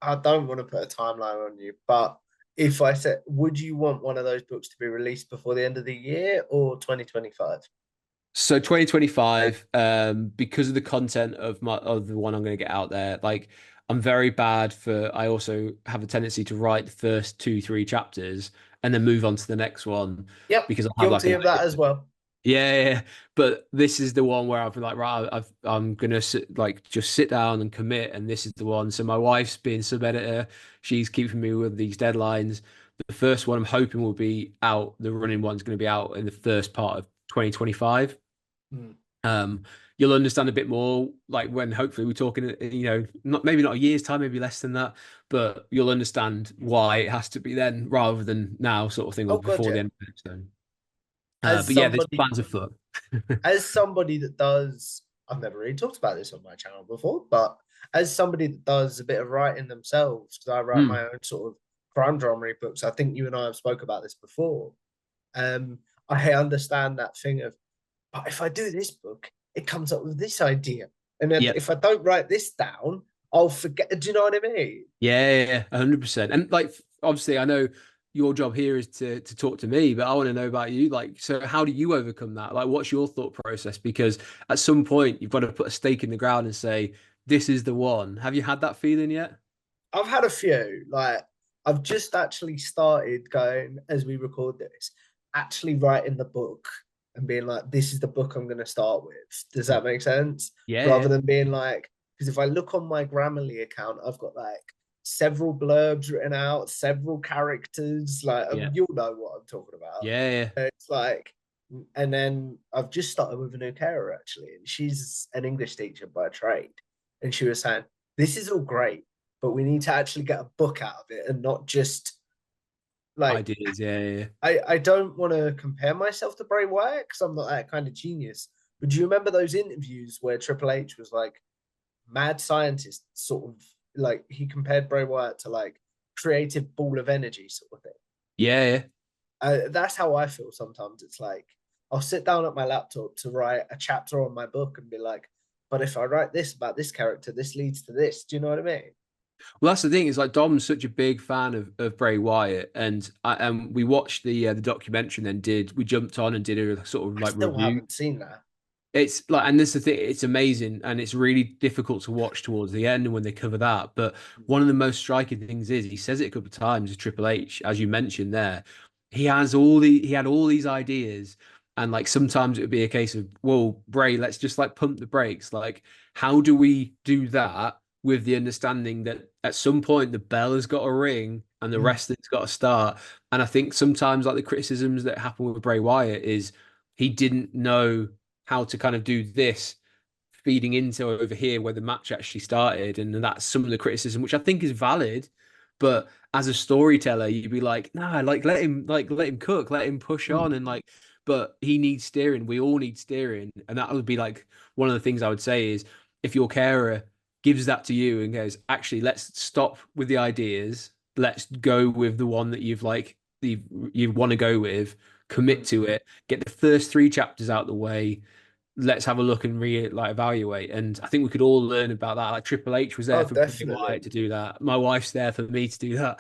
S2: I don't want to put a timeline on you, but if I said, would you want one of those books to be released before the end of the year or 2025?
S1: So 2025, because of the content of the one I'm going to get out there, like I'm very bad for. I also have a tendency to write the first two, three chapters and then move on to the next one
S2: Yep,
S1: because I have like
S2: guilty
S1: an
S2: of that
S1: idea.
S2: as well.
S1: Yeah, yeah, yeah. But this is the one where I've been like, right, I'm gonna sit, like just sit down and commit, and this is the one. So my wife's being sub editor; she's keeping me with these deadlines. The first one I'm hoping will be out. The running one's going to be out in the first part of 2025.
S2: Mm.
S1: Um, you'll understand a bit more like when hopefully we're talking, not maybe not a year's time, maybe less than that, but you'll understand why it has to be then rather than now, sort of thing, or
S2: Oh God,
S1: before the
S2: yeah.
S1: end of it. So,
S2: As
S1: but yeah, there's
S2: somebody,
S1: plans afoot.
S2: as somebody that does, I've never really talked about this on my channel before, but as somebody that does a bit of writing themselves, because I write
S1: Hmm.
S2: my own sort of crime drama books. I think you and I have spoke about this before. Um, I understand that thing of, but if I do this book, it comes up with this idea. And then
S1: Yep.
S2: if I don't write this down, I'll forget. Do you know what I mean?
S1: Yeah, 100%. And like, obviously, I know your job here is to talk to me, but I want to know about you. Like, so how do you overcome that? Like, what's your thought process? Because at some point, you've got to put a stake in the ground and say, this is the one. Have you had that feeling yet?
S2: I've had a few. Like I've just actually started going as we record this, actually writing the book and being like, this is the book I'm going to start with. Does that make sense?
S1: Yeah,
S2: Rather
S1: yeah,
S2: than being like, because if I look on my Grammarly account, I've got like several blurbs written out, several characters. Like
S1: yeah,
S2: you'll know what I'm talking about.
S1: yeah, yeah.
S2: It's like, and then I've just started with a new carer actually, and she's an English teacher by trade, and she was saying, "This is all great, but we need to actually get a book out of it and not just like."
S1: Ideas. Yeah, yeah, yeah.
S2: I don't want to compare myself to Bray Wyatt because I'm not that kind of genius. But do you remember those interviews where Triple H was like mad scientist, sort of like he compared Bray Wyatt to like creative ball of energy sort of thing?
S1: Yeah, yeah.
S2: That's how I feel sometimes. It's like I'll sit down at my laptop to write a chapter on my book and be like, but if I write this about this character, this leads to this. Do you know what I mean?
S1: Well, that's the thing. Is like Dom's such a big fan of Bray Wyatt, and we watched the documentary, and then did we jumped on and did a sort of
S2: I
S1: like
S2: still
S1: review.
S2: haven't seen that.
S1: It's like, and this is the thing, it's amazing and it's really difficult to watch towards the end when they cover that. But one of the most striking things is he says it a couple of times to Triple H, as you mentioned there. He had all these ideas, and like sometimes it would be a case of, well, Bray, let's just like pump the brakes. Like, how do we do that with the understanding that at some point the bell has got to ring and the
S2: Mm,
S1: wrestling's got to start? And I think sometimes like the criticisms that happen with Bray Wyatt is he didn't know how to kind of do this feeding into over here where the match actually started. And that's some of the criticism, which I think is valid. But as a storyteller, you'd be like, nah, like let him cook, let him push
S2: mm,
S1: on and like, but he needs steering. We all need steering. And that would be like one of the things I would say is if your carer gives that to you and goes, actually, let's stop with the ideas. Let's go with the one that you want to go with, commit
S2: mm.
S1: to it, get the first three chapters out the way, let's have a look and like evaluate. And I think we could all learn about that. Like Triple H was there
S2: Oh,
S1: for Bray
S2: definitely.
S1: Wyatt to do that. My wife's there for me to do that.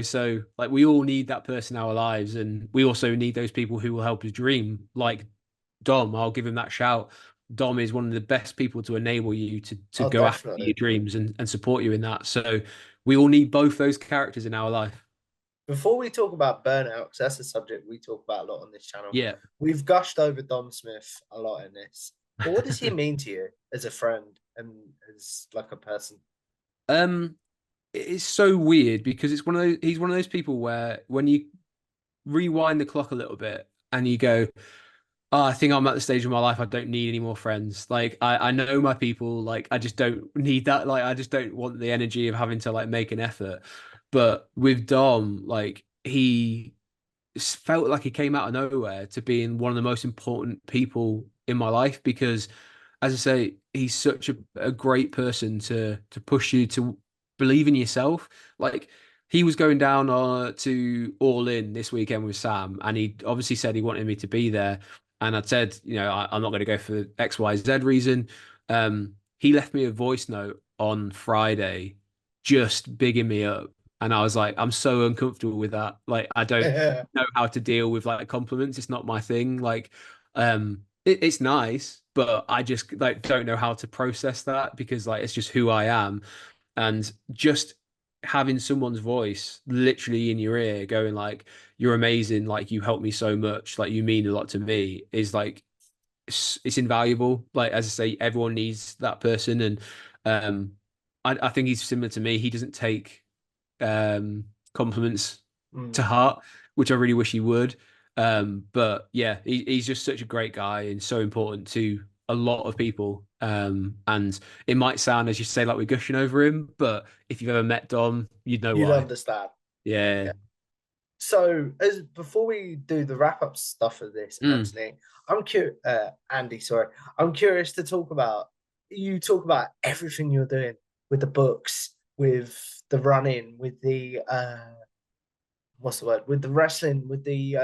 S1: So like we all need that person in our lives, and we also need those people who will help us dream. Like Dom, I'll give him that shout. Dom is one of the best people to enable you to
S2: Oh,
S1: go after your
S2: definitely.
S1: dreams and support you in that. So we all need both those characters in our life.
S2: Before we talk about burnout, because that's a subject we talk about a lot on this channel,
S1: Yeah.
S2: we've gushed over Dom Smith a lot in this. But what does he mean to you as a friend and as like a person?
S1: Um, it's so weird because he's one of those people where when you rewind the clock a little bit and you go, oh, I think I'm at the stage of my life I don't need any more friends. Like I know my people, like I just don't need that. Like I just don't want the energy of having to like make an effort. But with Dom, like he felt like he came out of nowhere to being one of the most important people in my life because, as I say, he's such a great person to push you to believe in yourself. Like he was going down to All In this weekend with Sam, and he obviously said he wanted me to be there. And I said, I'm not going to go for X, Y, Z reason. He left me a voice note on Friday, just bigging me up, and I was like, I'm so uncomfortable with that. Like, I don't know how to deal with like compliments. It's not my thing. Like, it's nice, but I just like don't know how to process that because like it's just who I am. And just having someone's voice literally in your ear going like, you're amazing, like you helped me so much, like you mean a lot to me, is like it's invaluable. Like as I say, everyone needs that person. And um I think he's similar to me. He doesn't take compliments to
S2: Mm.
S1: heart, which I really wish he would. But yeah, he's just such a great guy and so important to a lot of people. And it might sound, as you say, like we're gushing over him, but if you've ever met Dom, you'd know
S2: You'd
S1: why.
S2: understand.
S1: Yeah.
S2: Yeah. So, as before we do the wrap up stuff of this,
S1: Mm.
S2: Andy, sorry, I'm curious to talk about. You talk about everything you're doing with the books, with the running, with the what's the word, with the wrestling, with the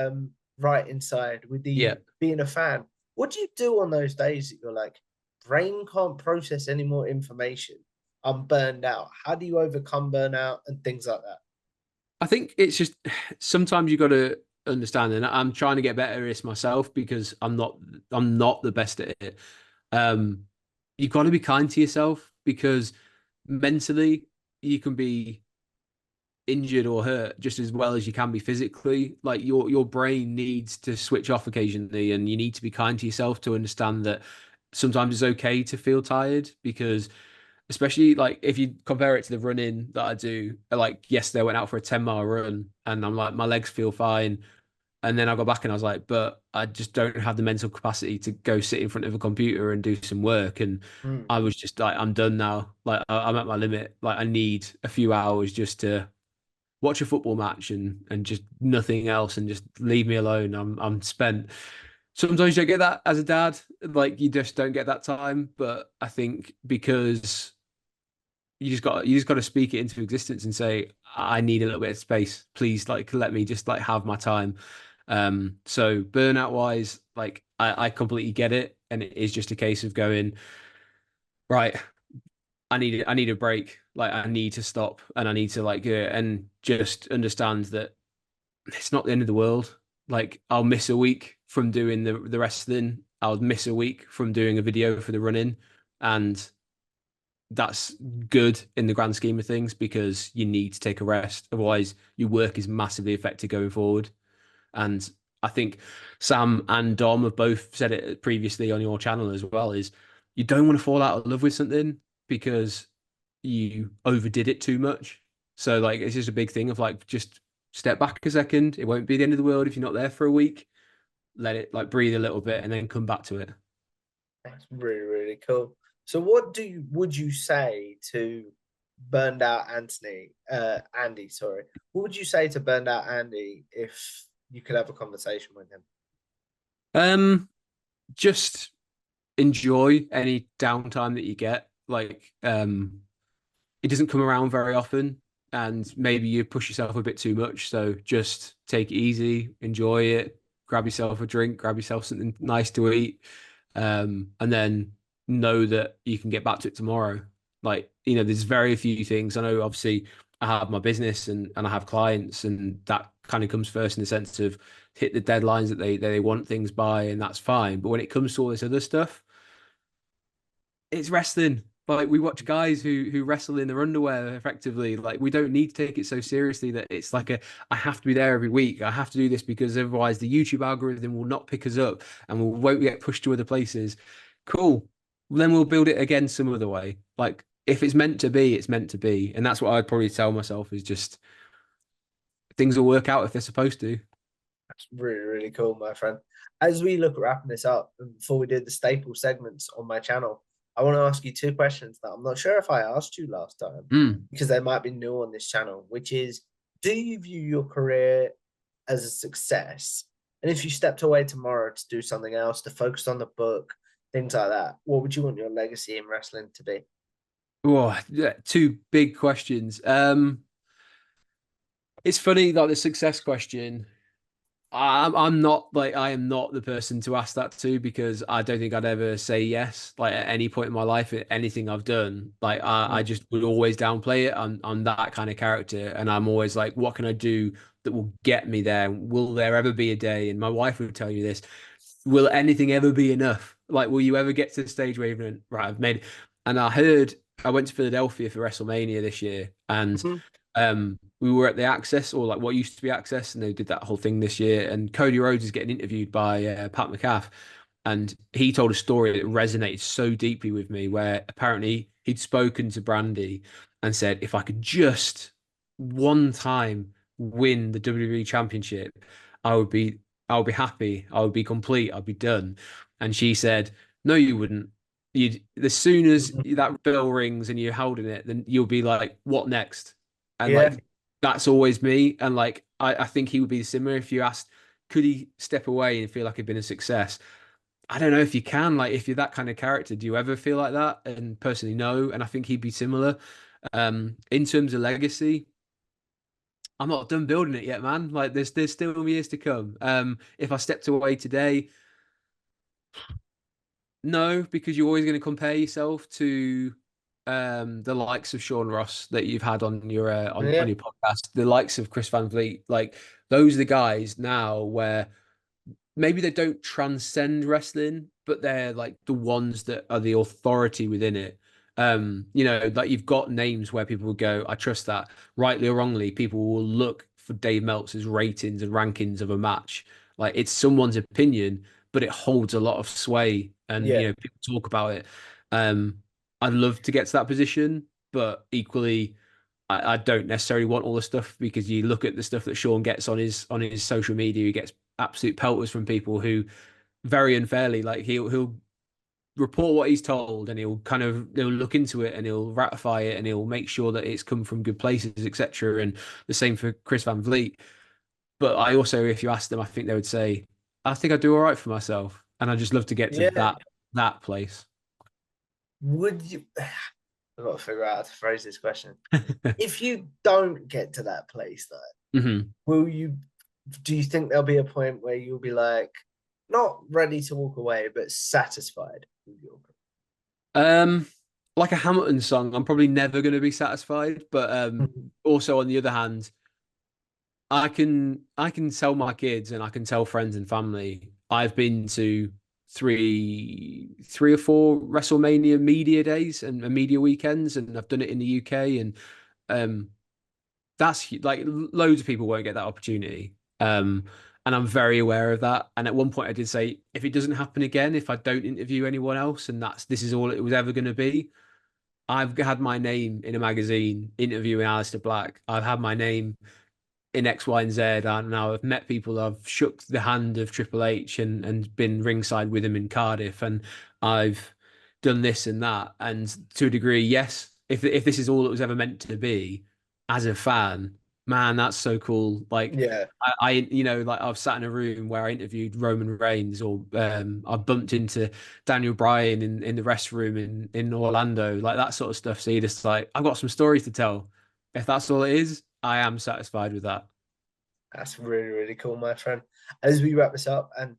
S2: writing side, with
S1: Yeah.
S2: the being a fan. What do you do on those days that you're like, brain can't process any more information? I'm burned out. How do you overcome burnout and things like that?
S1: I think it's just sometimes you got to understand, and I'm trying to get better at this myself because I'm not the best at it. Um, you've got to be kind to yourself because mentally you can be injured or hurt just as well as you can be physically. Like your brain needs to switch off occasionally, and you need to be kind to yourself to understand that sometimes it's okay to feel tired because especially like if you compare it to the running that I do, like yesterday I went out for a 10-mile run and I'm like my legs feel fine. And then I got back and I was like, but I just don't have the mental capacity to go sit in front of a computer and do some work. And
S2: Mm,
S1: I was just like, I'm done now. Like I'm at my limit. Like I need a few hours just to watch a football match and just nothing else and just leave me alone. I'm spent. Sometimes you don't get that as a dad. Like you just don't get that time. But I think because you just got to speak it into existence and say, I need a little bit of space. Please, like let me just like have my time. So burnout wise, like I completely get it. And it is just a case of going, right, I need a break. Like I need to stop and I need to like and just understand that it's not the end of the world. Like I'll miss a week from doing the wrestling. I'll miss a week from doing a video for the running, and that's good in the grand scheme of things because you need to take a rest. Otherwise, your work is massively affected going forward. And I think Sam and Dom have both said it previously on your channel as well, is you don't want to fall out of love with something because you overdid it too much. So like it's just a big thing of like just step back a second. It won't be the end of the world if you're not there for a week. Let it like breathe a little bit and then come back to it.
S2: that's really, really cool. So what would you say to burned out Andy, sorry. What would you say to burned out Andy if you could have a conversation with him?
S1: Um, just enjoy any downtime that you get. Like, it doesn't come around very often, and maybe you push yourself a bit too much. So just take it easy, enjoy it, grab yourself a drink, grab yourself something nice to eat, and then know that you can get back to it tomorrow. Like, there's very few things. I know, obviously, I have my business and I have clients, and that kind of comes first in the sense of hit the deadlines that they want things by, and that's fine. But when it comes to all this other stuff, it's wrestling. Like we watch guys who wrestle in their underwear effectively. Like we don't need to take it so seriously that it's like I have to be there every week. I have to do this because otherwise the YouTube algorithm will not pick us up and we won't get pushed to other places. Cool. Then we'll build it again some other way. Like if it's meant to be, it's meant to be. And that's what I'd probably tell myself is just things will work out if they're supposed to.
S2: That's really, really cool, my friend. As we look at wrapping this up, and before we do the staple segments on my channel, I want to ask you two questions that I'm not sure if I asked you last time
S1: Mm.
S2: because they might be new on this channel, which is, do you view your career as a success? And if you stepped away tomorrow to do something else, to focus on the book, things like that, what would you want your legacy in wrestling to be?
S1: Oh, yeah, two big questions. It's funny like the success question. I'm not like I am not the person to ask that to because I don't think I'd ever say yes like at any point in my life at anything I've done. Like I
S2: Mm,
S1: just would always downplay it. I'm that kind of character, and I'm always like, what can I do that will get me there? Will there ever be a day? And my wife would tell you this. Will anything ever be enough? Like, will you ever get to the stage where even right? I've made it. And I went to Philadelphia for WrestleMania this year, and
S2: mhm,
S1: we were at the Access, or like what used to be Access, and they did that whole thing this year. And Cody Rhodes is getting interviewed by Pat McCaff, and he told a story that resonated so deeply with me, where apparently he'd spoken to Brandy and said, if I could just one time win the WWE Championship, I would be, I would be happy, I would be complete, I'd be done. And she said, no, you wouldn't. You'd as soon as
S2: mhm.
S1: that bell rings and you're holding it, then you'll be like, what next? And
S2: Yeah.
S1: like that's always me. And like I think he would be similar if you asked, could he step away and feel like he'd been a success? I don't know if you can. Like if you're that kind of character, do you ever feel like that? And personally, no. And I think he'd be similar. In terms of legacy, I'm not done building it yet, man. Like there's still years to come. If I stepped away today, no, because you're always going to compare yourself to the likes of Sean Ross that you've had on your on
S2: Yeah,
S1: your podcast, the likes of Chris Van Vliet, like those are the guys now where maybe they don't transcend wrestling, but they're like the ones that are the authority within it. Like you've got names where people will go, I trust that. Rightly or wrongly, people will look for Dave Meltzer's ratings and rankings of a match. Like it's someone's opinion, but it holds a lot of sway, and
S2: yeah,
S1: people talk about it. Um, I'd love to get to that position, but equally, I don't necessarily want all the stuff because you look at the stuff that Sean gets on his social media, he gets absolute pelters from people who very unfairly, like he'll report what he's told and he'll look into it and he'll ratify it and he'll make sure that it's come from good places, etc. And the same for Chris Van Vliet. But I also, if you ask them, I think they would say, I think I do all right for myself. And I just love to get to
S2: yeah.
S1: that place.
S2: Would you? I've got to figure out how to phrase this question. If you don't get to that place, though,
S1: hmm
S2: will you? Do you think there'll be a point where you'll be like, not ready to walk away, but satisfied with your?
S1: Um, like a Hamilton song, I'm probably never going to be satisfied. But also on the other hand, I can tell my kids and I can tell friends and family I've been to three or four WrestleMania media days and media weekends, and I've done it in the UK, and um that's like loads of people won't get that opportunity. And I'm very aware of that. And at one point I did say, if it doesn't happen again, if I don't interview anyone else and this is all it was ever going to be, I've had my name in a magazine interviewing Aleister Black. I've had my name in X, Y, and Z. And now I've met people. I've shook the hand of Triple H and been ringside with him in Cardiff, and I've done this and that. And to a degree, yes, if this is all it was ever meant to be, as a fan, man, that's so cool. Like
S2: Yeah,
S1: like I've sat in a room where I interviewed Roman Reigns, or I bumped into Daniel Bryan in the restroom in Orlando, like that sort of stuff. So you just like, I've got some stories to tell. If that's all it is, I am satisfied with that.
S2: that's really, really cool, my friend. As we wrap this up, and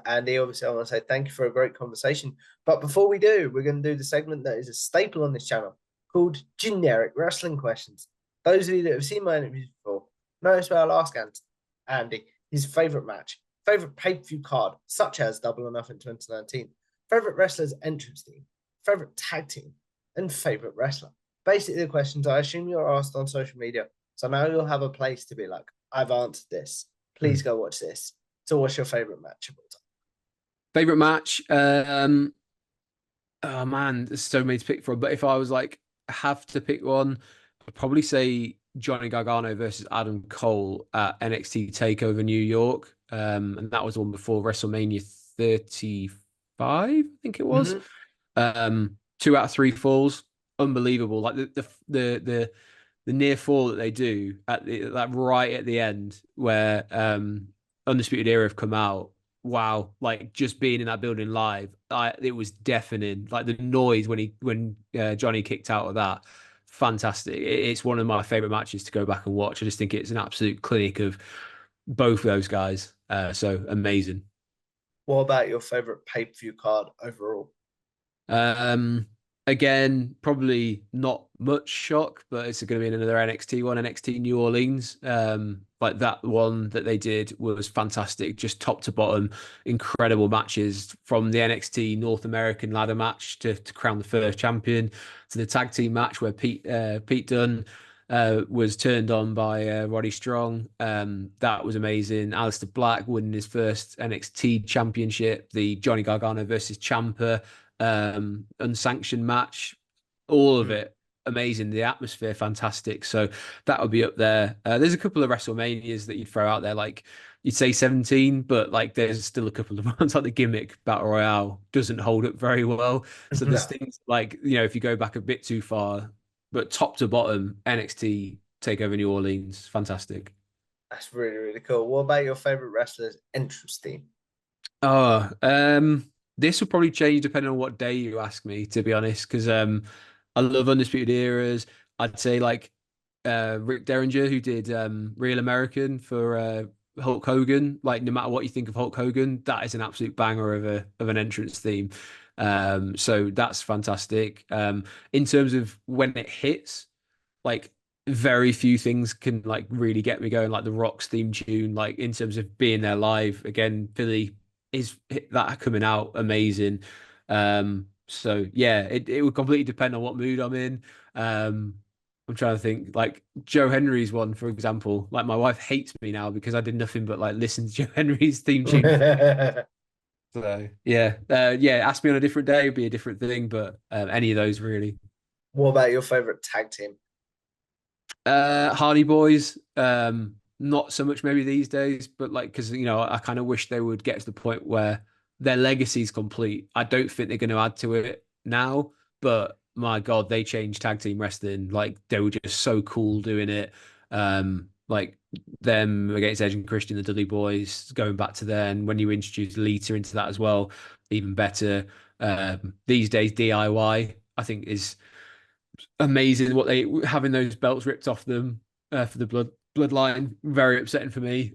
S2: Andy, obviously, I want to say thank you for a great conversation. But before we do, we're going to do the segment that is a staple on this channel called Generic Wrestling Questions. Those of you that have seen my interviews before know this, where I'll ask Andy his favorite match, favorite pay-per-view card, such as Double or Nothing 2019, favorite wrestler's entrance team, favorite tag team, and favorite wrestler. Basically, the questions I assume you're asked on social media. So now you'll have a place to be like, I've answered this. Please go watch this. So, what's your favorite match of all time?
S1: Favorite match? Oh man, there's so many to pick from. But if I was like have to pick one, I'd probably say Johnny Gargano versus Adam Cole at NXT Takeover New York. And that was the one before WrestleMania 35, I think it was.
S2: Mm-hmm.
S1: 2 out of 3 falls, unbelievable. Like the near fall that they do that right at the end where Undisputed Era have come out. Wow, like just being in that building live, it was deafening. Like the noise when Johnny kicked out of that, fantastic. It's one of my favorite matches to go back and watch. I just think it's an absolute clinic of both of those guys. So amazing.
S2: What about your favorite pay per view card overall?
S1: Um, Again, probably not much shock, but it's going to be another NXT one, NXT New Orleans. Like that one that they did was fantastic, just top to bottom, incredible matches from the NXT North American ladder match to crown the first champion to the tag team match where Pete Dunne was turned on by Roddy Strong. That was amazing. Aleister Black winning his first NXT championship, the Johnny Gargano versus Ciampa unsanctioned match, all of
S2: Mm.
S1: it amazing. The atmosphere fantastic. So that would be up there. There's a couple of WrestleManias that you'd throw out there, like you'd say 17, but like there's still a couple of ones like the gimmick battle royale doesn't hold up very well. So there's
S2: No,
S1: things like if you go back a bit too far, but top to bottom, NXT Takeover New Orleans, fantastic.
S2: that's really, really cool. What about your favorite wrestler's entrance theme?
S1: Oh, this will probably change depending on what day you ask me, to be honest, because I love Undisputed Eras. I'd say like Rick Derringer, who did Real American for Hulk Hogan. Like no matter what you think of Hulk Hogan, that is an absolute banger of an entrance theme. So that's fantastic. In terms of when it hits, like very few things can like really get me going, like the Rocks theme tune, like in terms of being there live again. Philly is that coming out amazing. So yeah, it would completely depend on what mood I'm in. um I'm trying to think, like Joe Henry's one, for example. Like my wife hates me now because I did nothing but like listen to Joe Henry's theme tune. So yeah, yeah, ask me on a different day, it'd be a different thing, but any of those really.
S2: What about your favorite tag team?
S1: Hardy Boys, not so much maybe these days, but like because I kind of wish they would get to the point where their legacy's complete. I don't think they're going to add to it now, but my God, they changed tag team wrestling. Like they were just so cool doing it. Like them against Edge and Christian, the Dudley Boys, going back to then when you introduced Lita into that as well, even better. These days, DIY I think is amazing. What they having those belts ripped off them for the bloodline, very upsetting for me.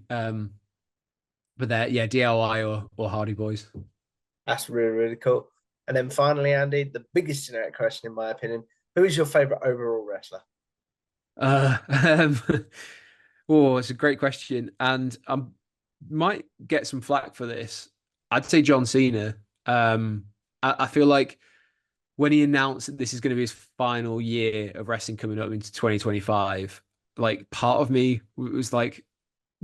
S1: But they're yeah, DIY or Hardy Boys.
S2: That's really, really cool. And then finally, Andy, the biggest generic question, in my opinion, who is your favorite overall wrestler?
S1: Uh, um, oh, it's a great question, and I might get some flack for this. I'd say John Cena. I feel like when he announced that this is going to be his final year of wrestling coming up into 2025, like part of me was like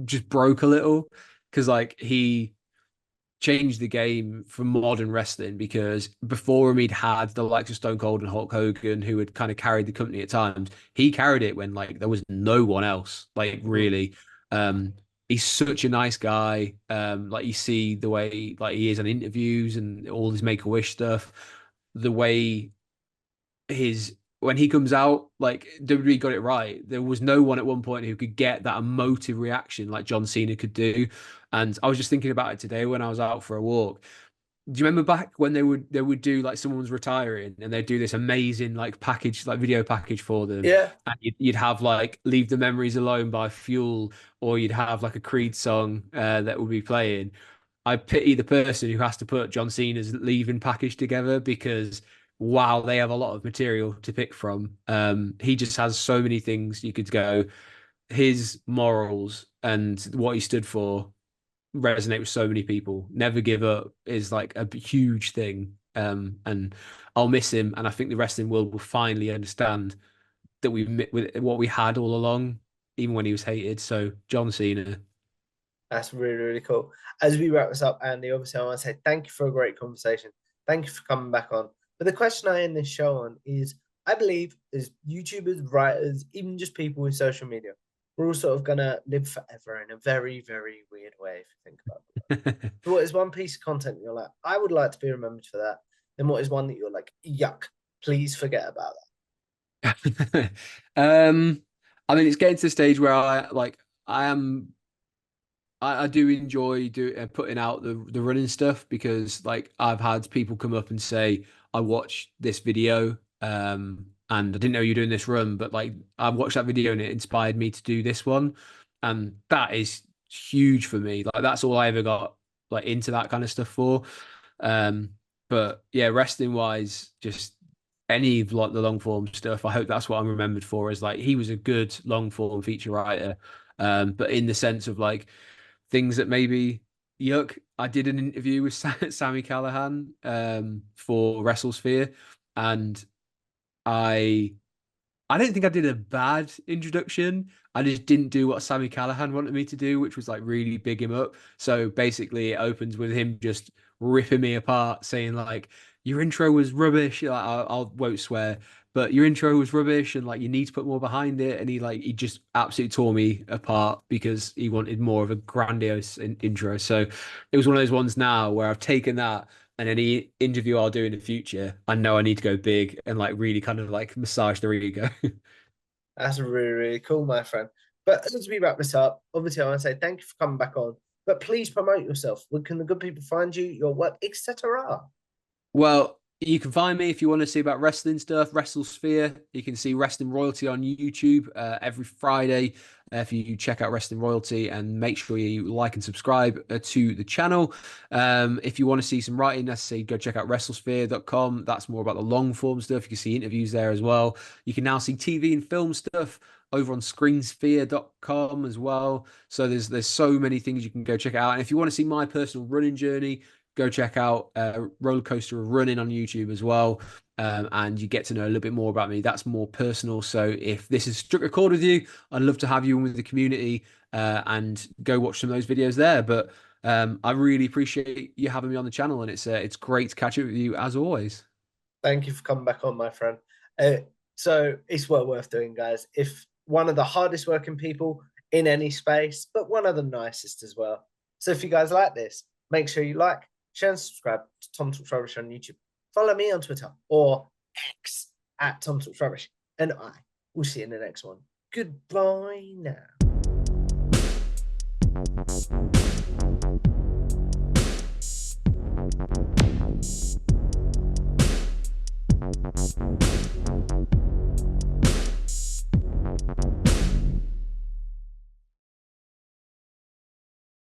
S1: just broke a little because like he changed the game for modern wrestling, because before him he'd had the likes of Stone Cold and Hulk Hogan who had kind of carried the company at times. He carried it when like there was no one else, like
S2: Mhm.
S1: really. um he's such a nice guy. Like you see the way like he is on interviews and all his Make-A-Wish stuff, the way his when he comes out, like WWE got it right. There was no one at one point who could get that emotive reaction like John Cena could do. And I was just thinking about it today when I was out for a walk. Do you remember back when they would do like someone's retiring and they'd do this amazing like package, like video package for them,
S2: Yeah,
S1: and you'd have like "Leave the Memories Alone" by Fuel, or you'd have like a Creed song that would be playing. I pity the person who has to put John Cena's leaving package together, because wow, they have a lot of material to pick from. He just has so many things you could go. His morals and what he stood for resonate with so many people. Never give up is like a huge thing. And I'll miss him, and I think the wrestling world will finally understand that with what we had all along, even when he was hated. So John Cena.
S2: that's really, really cool. As we wrap this up, Andy, obviously, I want to say thank you for a great conversation. Thank you for coming back on. But the question I end this show on is I believe as YouTubers, writers, even just people with social media, we're all sort of going to live forever in a very, very weird way, if you think about it. So what is one piece of content you're like, I would like to be remembered for that? And what is one that you're like, yuck, please forget about
S1: um, I mean, it's getting to the stage where I am I do enjoy putting out the running stuff, because like I've had people come up and say, I watched this video and I didn't know you're doing this run, but like I watched that video and it inspired me to do this one. And that is huge for me. Like that's all I ever got like into that kind of stuff for. Um but yeah, wrestling wise, just any of like the long form stuff, I hope that's what I'm remembered for, is like he was a good long form feature writer. But in the sense of like things that maybe yuck. I did an interview with Sammy Callahan for WrestleSphere, and I I don't think I did a bad introduction. I just didn't do what Sammy Callahan wanted me to do, which was like really big him up. So basically, it opens with him just ripping me apart, saying like, "Your intro was rubbish." Like, I won't swear, but your intro was rubbish, and like you need to put more behind it. And he just absolutely tore me apart because he wanted more of a grandiose intro. So it was one of those ones now where I've taken that, and any interview I'll do in the future, I know I need to go big and like really kind of like massage their ego.
S2: That's really, really cool, my friend. But as we wrap this up, obviously, I want to say thank you for coming back on. But please promote yourself. Where can the good people find you, your work, etc.?
S1: Well, You can find me if you want to see about wrestling stuff, WrestleSphere. You can see Wrestling Royalty on YouTube every Friday. If you check out Wrestling Royalty and make sure you like and subscribe to the channel. If you want to see some writing, let's say go check out WrestleSphere.com. That's more about the long form stuff. You can see interviews there as well. You can now see TV and film stuff over on screensphere.com as well. So there's so many things you can go check out. And if you want to see my personal running journey, go check out Roller Coaster of Running on YouTube as well. And you get to know a little bit more about me. That's more personal. So if this is struck a chord with you, I'd love to have you in with the community and go watch some of those videos there. But I really appreciate you having me on the channel, and it's great to catch up with you as always.
S2: Thank you for coming back on, my friend. So it's well worth doing, guys. If one of the hardest working people in any space, but one of the nicest as well. So if you guys like this, make sure you like, share, and subscribe to Tom Talks Rubbish on YouTube. Follow me on Twitter or X at Tom Talks Rubbish. And I will see you in the next one. Goodbye now.